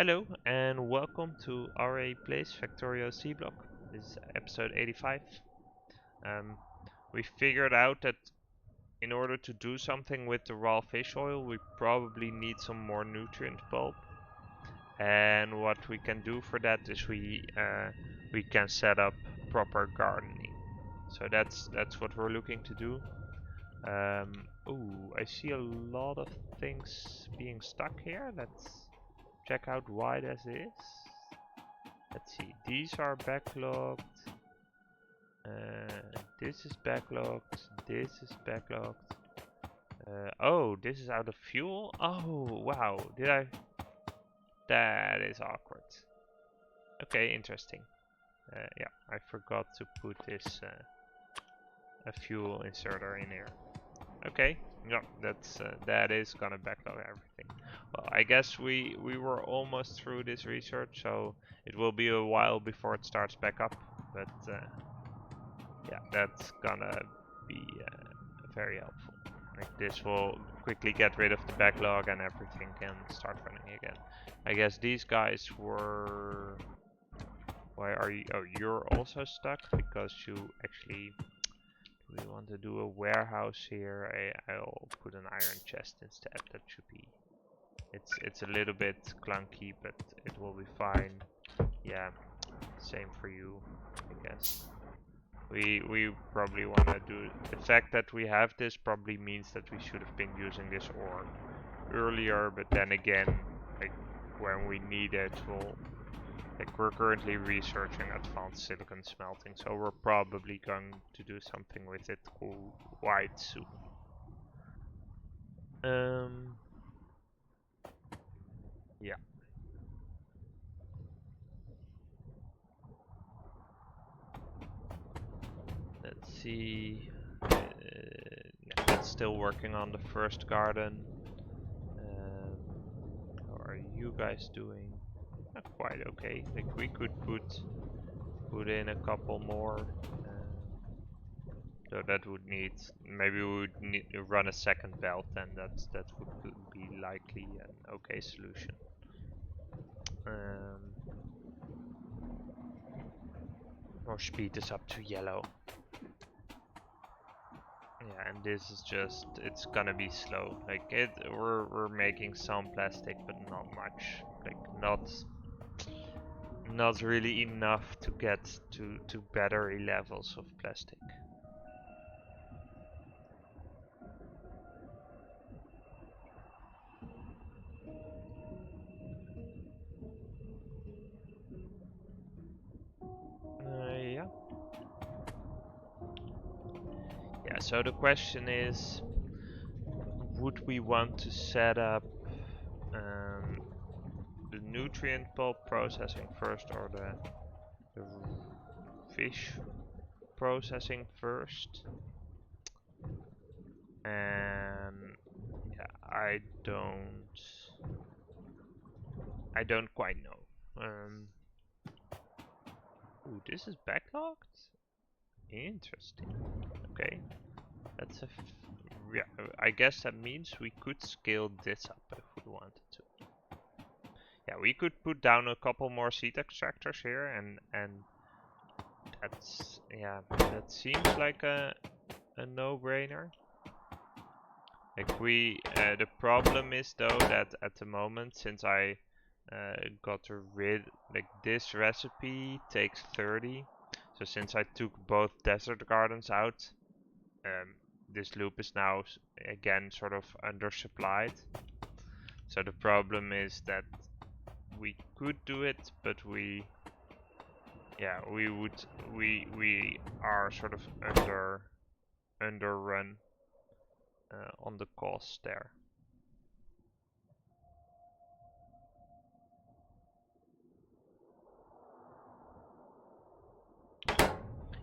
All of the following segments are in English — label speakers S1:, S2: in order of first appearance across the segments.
S1: Hello and welcome to Aurei Plays Factorio Seablock. This is episode 85. Um, we figured out that in order to do something with the raw fish oil, we probably need some more nutrient pulp. And what we can do for that is we can set up proper gardening. So that's what we're looking to do. Ooh, I see a lot of things being stuck here. Let's check out why this is. Let's see, these are backlogged. This is backlogged. This is backlogged. Oh, this is out of fuel? Oh, wow. That is awkward. Okay, interesting. Yeah, I forgot to put this a fuel inserter in here. Okay, yeah, that is gonna backlog everything. Well, I guess we were almost through this research, so it will be a while before it starts back up. But yeah, that's gonna be very helpful. Like this will quickly get rid of the backlog and everything can start running again. I guess these guys were. Why are you? Oh, you're also stuck because you actually. We want to do a warehouse here. I'll put an iron chest instead. That should be. It's a little bit clunky, but it will be fine. Yeah, same for you, I guess. We probably want to do. The fact that we have this probably means that we should have been using this ore earlier. But then again, like when we need it, we're currently researching advanced silicon smelting, so we're probably going to do something with it quite soon. Yeah. Let's see. It's still working on the first garden. How are you guys doing? Not quite okay. Like we could put in a couple more. So that would need, maybe we would need to run a second belt, and that would be likely an okay solution. Or speed this up to yellow. Yeah, and this is just, it's gonna be slow. Like we're making some plastic, but not much. Like not really enough to get to battery levels of plastic. Yeah. Yeah, so the question is, would we want to set up the nutrient pulp processing first or the fish processing first? And yeah, I don't quite know. Ooh, this is backlogged? Interesting. Okay, that's yeah, I guess that means we could scale this up if we wanted to. Yeah, we could put down a couple more seed extractors here, and that's, yeah, that seems like a no-brainer. Like the problem is though that at the moment, since I got rid, like this recipe takes 30, so since I took both desert gardens out, this loop is now again sort of undersupplied. So the problem is that we could do it, but we are sort of underrun on the cost there.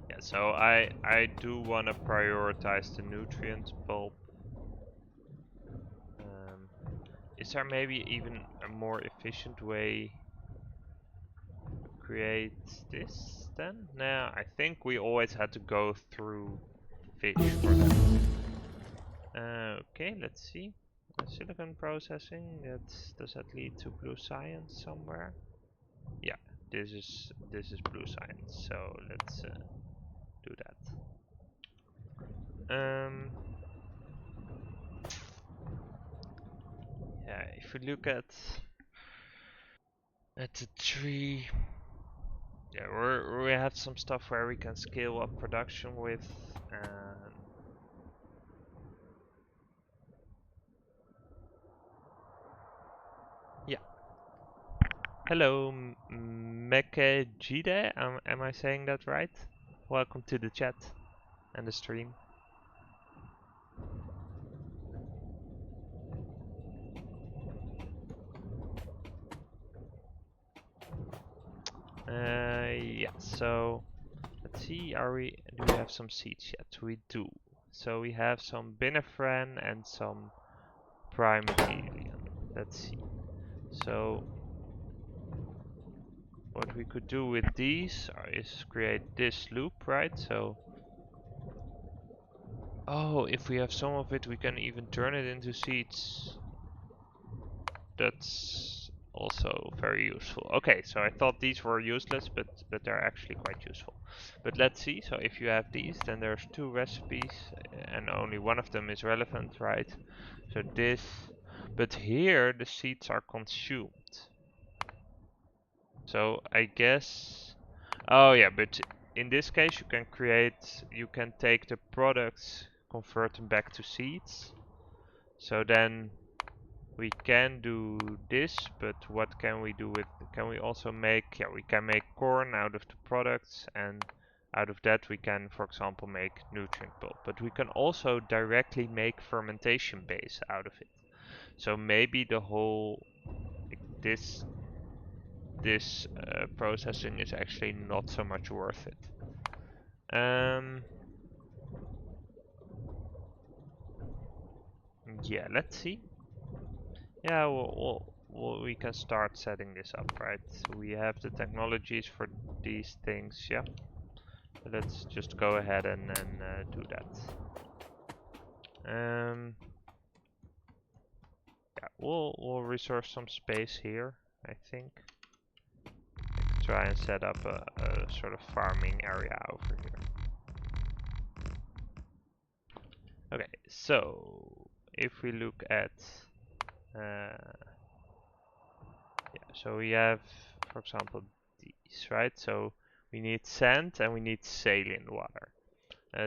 S1: Yeah, so I do want to prioritize the nutrient pulp. Is there maybe even a more efficient way to create this then? Nah, I think we always had to go through fish for that. Okay, let's see. silicon processing. Does that lead to blue science somewhere? Yeah, this is blue science. So let's do that. Yeah, if we look at the tree, yeah, we have some stuff where we can scale up production with. Yeah. Hello, Mekejide. Am I saying that right? Welcome to the chat and the stream. Yeah. So let's see. Do we have some seeds yet? We do. So we have some binefren and some primordial. Let's see. So what we could do with these is create this loop, right? So, oh, if we have some of it, we can even turn it into seeds. That's also very useful. Okay, so I thought these were useless, but they're actually quite useful. But let's see. So if you have these, then there's 2 recipes, and only one of them is relevant, right? So this, but here the seeds are consumed. So I guess, oh yeah, but in this case you can take the products, convert them back to seeds. So then we can do this, but what can we do with, can we also make, yeah, we can make corn out of the products, and out of that we can, for example, make nutrient pulp. But we can also directly make fermentation base out of it. So maybe the whole, like this processing is actually not so much worth it. Yeah, let's see. Yeah, we can start setting this up, right? We have the technologies for these things, yeah. So let's just go ahead and do that. Yeah, we'll reserve some space here, I think. Try and set up a sort of farming area over here. Okay, so if we look at yeah, so we have, for example, these, right? So we need sand and we need saline water.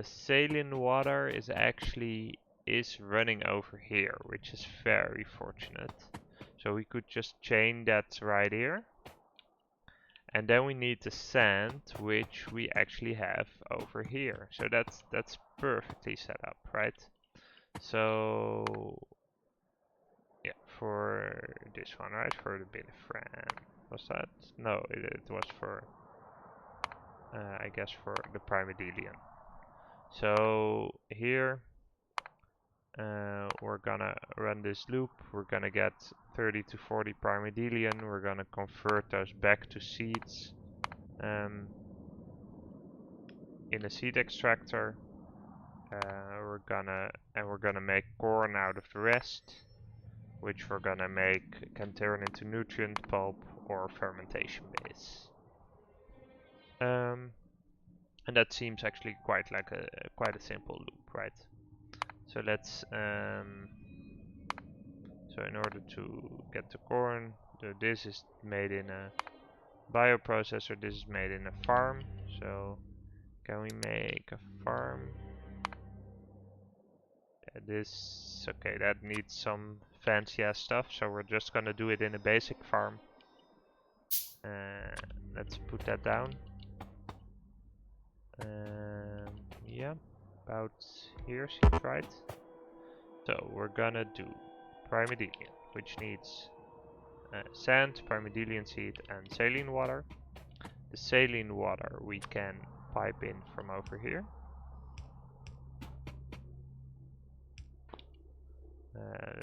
S1: Saline water is running over here, which is very fortunate. So we could just chain that right here. And then we need the sand, which we actually have over here. So that's perfectly set up, right? So yeah, for this one, right? For the binefren. Was that? No, it was for, I guess for the primordial. So here, we're gonna run this loop. We're gonna get 30 to 40 primordial. We're gonna convert those back to seeds in a seed extractor. We're gonna make corn out of the rest, which we're gonna make can turn into nutrient pulp or fermentation base. And that seems actually quite like quite a simple loop, right? So let's so in order to get the corn, this is made in a bioprocessor, this is made in a farm. So can we make a farm? This, okay, that needs some fancy ass stuff, so we're just gonna do it in a basic farm. Let's put that down. Yeah, about here seems right. So we're gonna do primordial, which needs sand, primordial seed, and saline water. The saline water we can pipe in from over here.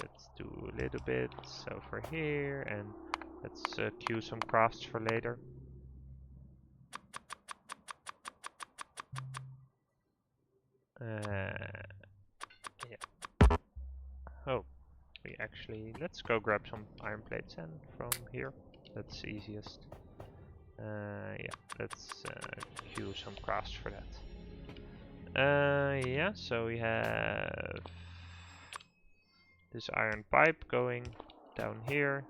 S1: Let's do a little bit over here, and let's queue some crafts for later. Yeah. Oh, we actually, let's go grab some iron plates and from here. That's easiest. Yeah, let's queue some crafts for that. Yeah, so we have this iron pipe going down here,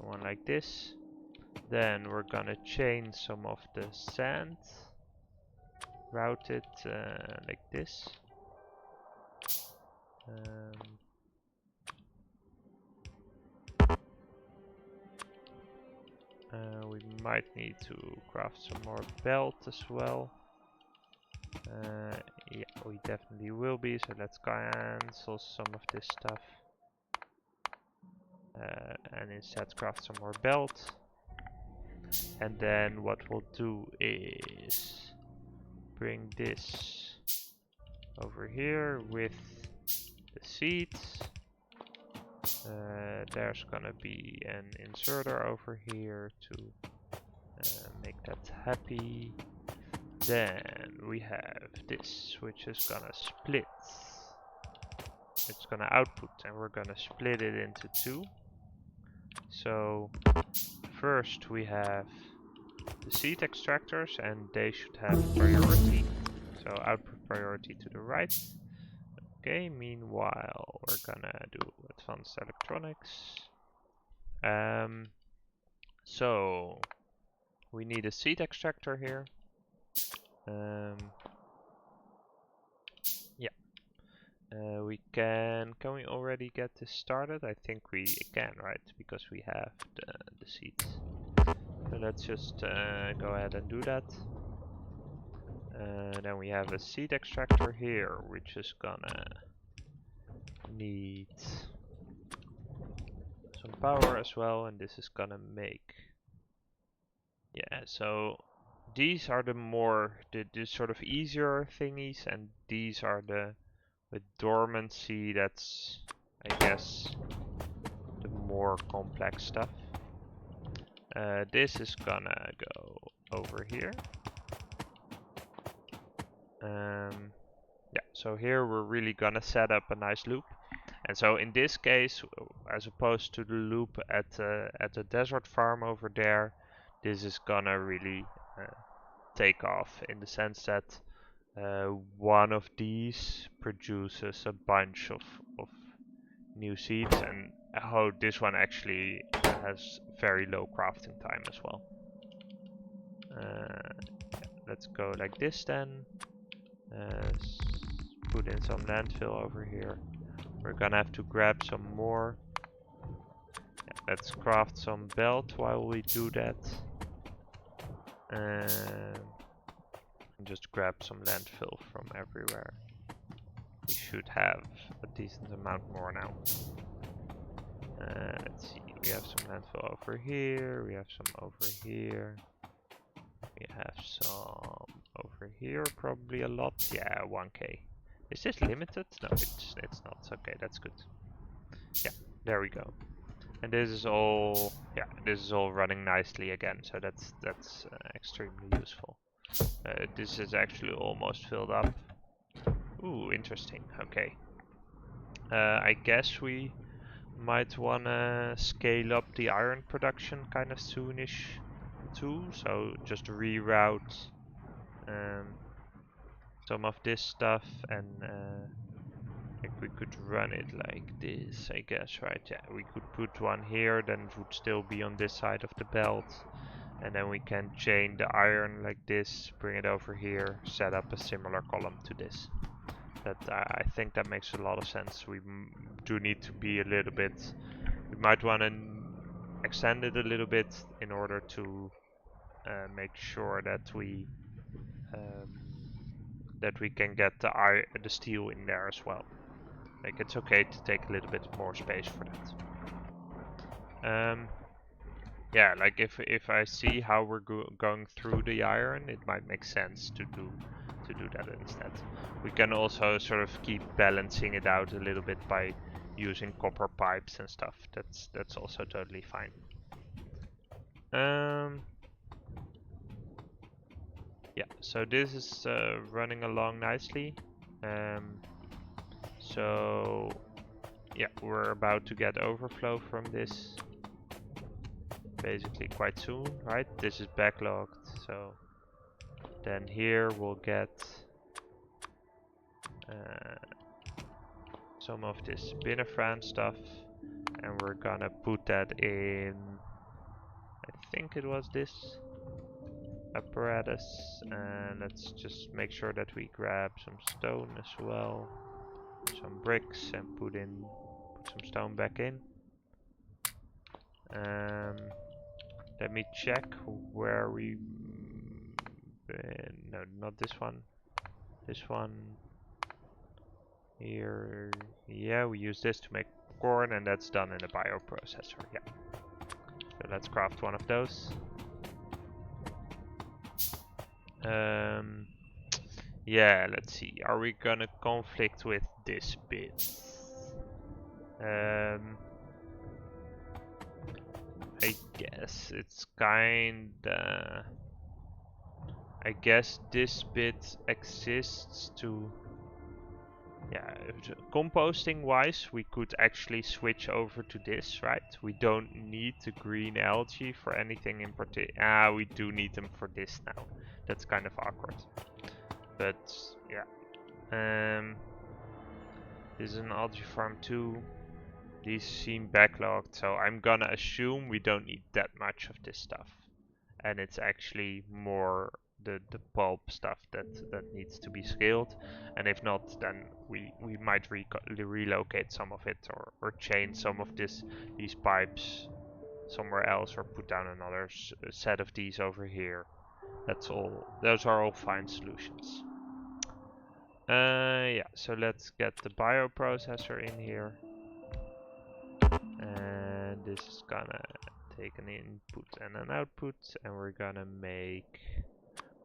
S1: one like this. Then we're gonna chain some of the sand, route it like this. We might need to craft some more belt as well. Yeah, we definitely will be, so let's cancel some of this stuff. And instead craft some more belt. And then what we'll do is bring this over here with the seeds. There's gonna be an inserter over here to make that happy. Then we have this, which is gonna split. It's gonna output, and we're gonna split it into two. So first we have the seed extractors, and they should have priority. So output priority to the right. Okay, meanwhile we're gonna do advanced electronics. So we need a seed extractor here. Yeah. Can we already get this started? I think we can, right? Because we have the seeds. So let's just go ahead and do that. Then we have a seed extractor here, which is gonna need some power as well, and this is gonna make, yeah, so these are the sort of easier thingies, and these are the with dormancy, that's I guess the more complex stuff. This is gonna go over here. Yeah, so here we're really gonna set up a nice loop. And so in this case, as opposed to the loop at the desert farm over there, this is gonna really take off in the sense that one of these produces a bunch of new seeds, and this one actually has very low crafting time as well. Let's go like this then. Put in some landfill over here. We're gonna have to grab some more. Yeah, let's craft some belt while we do that. And just grab some landfill from everywhere. We should have a decent amount more now. Let's see, we have some landfill over here, we have some over here. We have some over here, probably a lot. Yeah, 1k. Is this limited? No, it's not. Okay, that's good. Yeah, there we go. And this is all, yeah, this is all running nicely again, so that's extremely useful. This is actually almost filled up. Ooh, interesting. Okay. I guess we might wanna scale up the iron production kind of soonish too. So just reroute some of this stuff, and like we could run it like this, I guess, right? Yeah, we could put one here, then it would still be on this side of the belt, and then we can chain the iron like this, bring it over here, set up a similar column to this. That I think that makes a lot of sense. We do need to be a little bit, we might want to extend it a little bit in order to make sure that we can get the steel in there as well. Like, it's okay to take a little bit more space for that. Yeah, like if I see how we're going through the iron, it might make sense to do that instead. We can also sort of keep balancing it out a little bit by using copper pipes and stuff. That's also totally fine. Yeah, so this is running along nicely. So yeah, we're about to get overflow from this basically quite soon, right? This is backlogged, so then here we'll get some of this Binefran stuff, and we're gonna put that in, I think it was this apparatus, and let's just make sure that we grab some stone as well, some bricks, and put some stone back in. Let me check where we no, not this one, this one here. Yeah, we use this to make corn, and that's done in a bioprocessor. Yeah, so let's craft one of those. Yeah, let's see. Are we gonna conflict with this bit? I guess it's kinda... I guess this bit exists to... Yeah, composting wise, we could actually switch over to this, right? We don't need the green algae for anything in particular. Ah, we do need them for this now. That's kind of awkward. But, yeah. This is an algae farm too. These seem backlogged, so I'm gonna assume we don't need that much of this stuff. And it's actually more the pulp stuff that needs to be scaled. And if not, then we might relocate some of it, or change some of these pipes somewhere else, or put down another set of these over here. That's all. Those are all fine solutions. Yeah, so let's get the bioprocessor in here. And this is gonna take an input and an output, and we're gonna make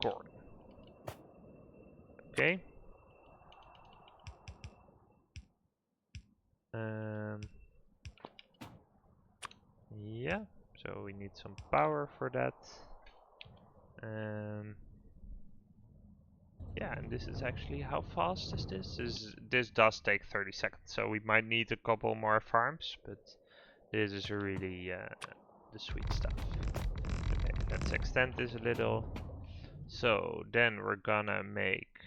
S1: corn. Okay. Yeah, so we need some power for that. Yeah, and this is actually, how fast is this? This does take 30 seconds, so we might need a couple more farms, but this is really the sweet stuff. Okay, let's extend this a little. So then we're gonna make,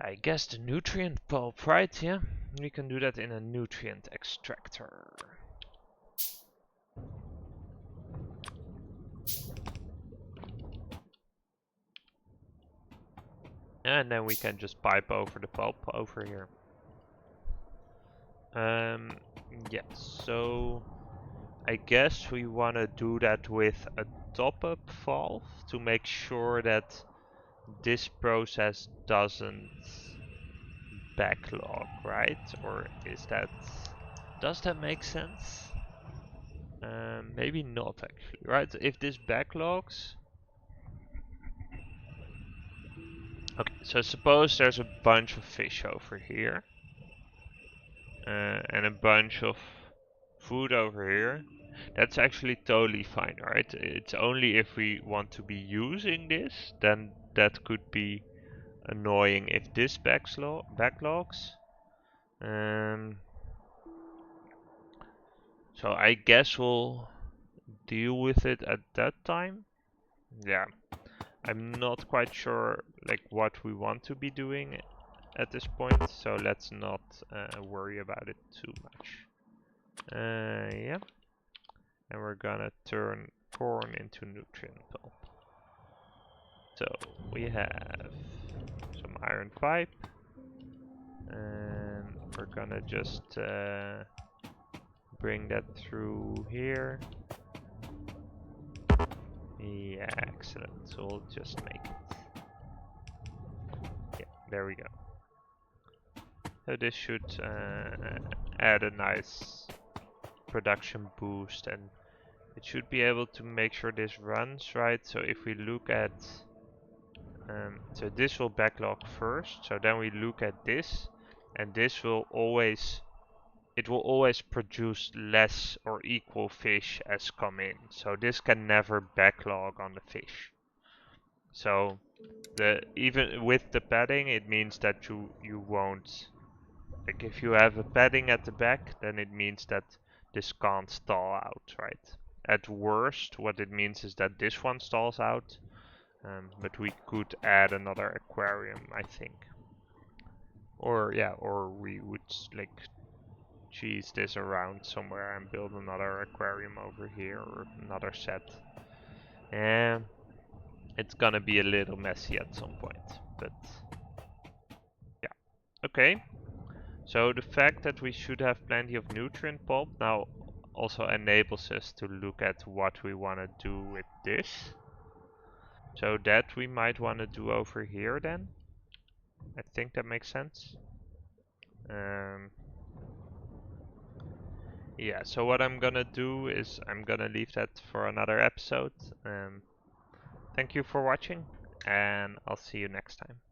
S1: I guess, the nutrient pulp, right? Yeah, we can do that in a nutrient extractor. And then we can just pipe over the pulp over here. Yeah, so I guess we want to do that with a top-up valve to make sure that this process doesn't backlog, right? Or is that... Does that make sense? Maybe not actually, right? If this backlogs... Okay, so suppose there's a bunch of fish over here. And a bunch of food over here. That's actually totally fine, right? It's only if we want to be using this, then that could be annoying if this backlogs. So I guess we'll deal with it at that time. Yeah, I'm not quite sure like what we want to be doing at this point, so let's not worry about it too much. Yeah, and we're gonna turn corn into nutrient pulp. So we have some iron pipe, and we're gonna just bring that through here. Yeah, excellent. So we'll just make it. Yeah, there we go. So this should add a nice production boost, and it should be able to make sure this runs right. So if we look at so this will backlog first, so then we look at this, and this will always, it will always produce less or equal fish as come in. So this can never backlog on the fish. So even with the padding, it means that you won't Like if you have a padding at the back, then it means that this can't stall out, right? At worst, what it means is that this one stalls out, but we could add another aquarium, I think. Or yeah, or we would like cheese this around somewhere and build another aquarium over here or another set. And it's gonna be a little messy at some point, but yeah. Okay. So the fact that we should have plenty of nutrient pulp now also enables us to look at what we want to do with this. So that we might want to do over here then. I think that makes sense. Um, yeah, so what I'm gonna do is I'm gonna leave that for another episode. Thank you for watching, and I'll see you next time.